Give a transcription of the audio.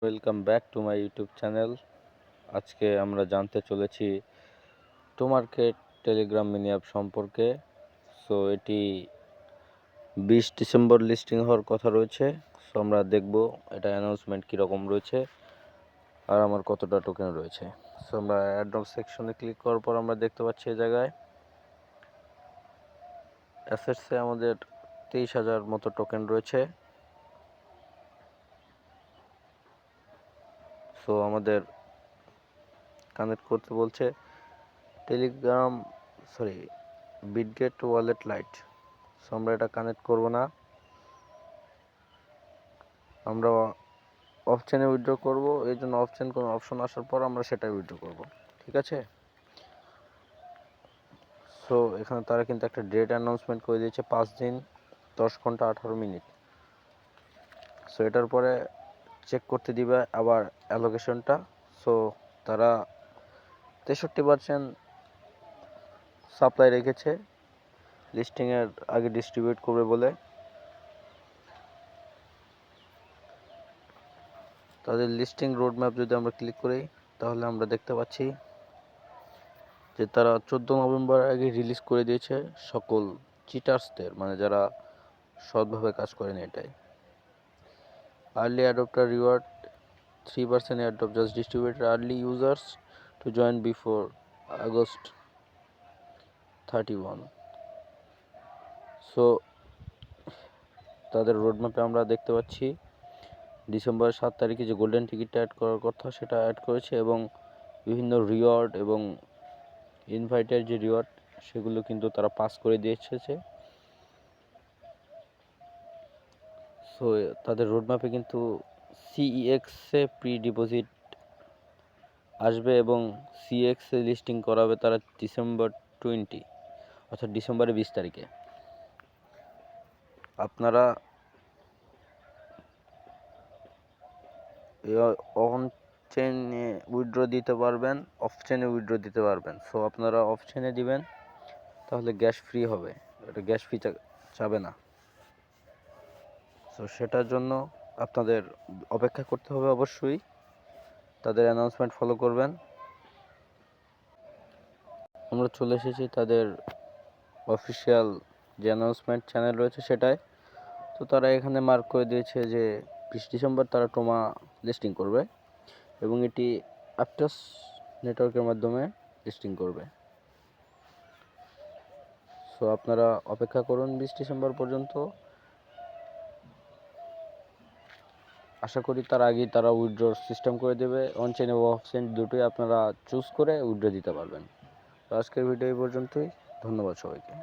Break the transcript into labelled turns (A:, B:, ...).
A: Welcome back to my YouTube channel. আজকে আমরা জানতে চলেছি টোমার্কেট টেলিগ্রাম মিনি অ্যাপ সম্পর্কে। সো এটি 20 ডিসেম্বর লিস্টিং হওয়ার কথা রয়েছে। সো আমরা দেখব এটা অ্যানাউন্সমেন্ট কীরকম রয়েছে আর আমার কতটা টোকেন রয়েছে। সো আমরা অ্যাড্রপ সেকশনে ক্লিক করার পর আমরা দেখতে পাচ্ছি এই জায়গায় অ্যাসেটসে আমাদের 23,000 মতো টোকেন রয়েছে। সো আমাদের কানেক্ট করতে বলছে বিটগেট ওয়ালেট লাইট। সো আমরা এটা কানেক্ট করব না, আমরা অপশানে উইথড্র করব। এই জন্য কোনো অপশন আসার পর আমরা সেটাই উইথড্র করব, ঠিক আছে। সো এখানে তারা কিন্তু একটা ডেট অ্যানাউন্সমেন্ট করে দিয়েছে, 5 দিন 10 ঘন্টা 18 মিনিট। সো এটার পরে চেক করতে দিবে আবার অ্যালোকেশনটা। সো তারা 63% সাপ্লাই রেখেছে লিস্টিংয়ের আগে ডিস্ট্রিবিউট করবে বলে। তাদের লিস্টিং রোডম্যাপ যদি আমরা ক্লিক করি তাহলে আমরা দেখতে পাচ্ছি যে তারা 14 নভেম্বর আগে রিলিজ করে দিয়েছে সকল চিটার্সদের, মানে যারা সৎভাবে কাজ করেন। এটাই early adapter reward 3% adopt just distributed early users to join before August 31। So তাদের রোডম্যাপে আমরা দেখতে পাচ্ছি ডিসেম্বর 7 তারিখে যে গোল্ডেন টিকিটটা অ্যাড করার কথা সেটা অ্যাড করেছে, এবং বিভিন্ন রিওয়ার্ড এবং ইনভাইটের যে রিওয়ার্ড সেগুলো কিন্তু তারা পাস করে দিয়েছে। সো তাদের রোডম্যাপে কিন্তু সিইএক্সে প্রি ডিপোজিট আসবে এবং সিএক্সে লিস্টিং করাবে তারা ডিসেম্বর 20, অর্থাৎ ডিসেম্বরের 20 তারিখে। আপনারা অন চেনে উইথড্র দিতে পারবেন, অফ চেনে উইথড্র দিতে পারবেন। সো আপনারা অফ চেনে দিবেন, তাহলে গ্যাস ফ্রি হবে, এটা গ্যাস ফ্রি চাবে না। সো সেটার জন্য আপনাদের অপেক্ষা করতে হবে, অবশ্যই তাদের অ্যানাউন্সমেন্ট ফলো করবেন। আমরা চলে এসেছি তাদের অফিসিয়াল যে অ্যানাউন্সমেন্ট চ্যানেল রয়েছে সেটাই। তো তারা এখানে মার্ক করে দিয়েছে যে 20 ডিসেম্বর তারা টোমা লিস্টিং করবে এবং এটি অ্যাপটাস নেটওয়ার্কের মাধ্যমে লিস্টিং করবে। সো আপনারা অপেক্ষা করুন 20 ডিসেম্বর পর্যন্ত। আশা করি তার আগেই তারা উইথড্র সিস্টেম করে দেবে। অন চেন এবং অফ চেন দুটোই আপনারা চুজ করে উইথড্র দিতে পারবেন। তো আজকের ভিডিও এই পর্যন্তই। ধন্যবাদ সবাইকে।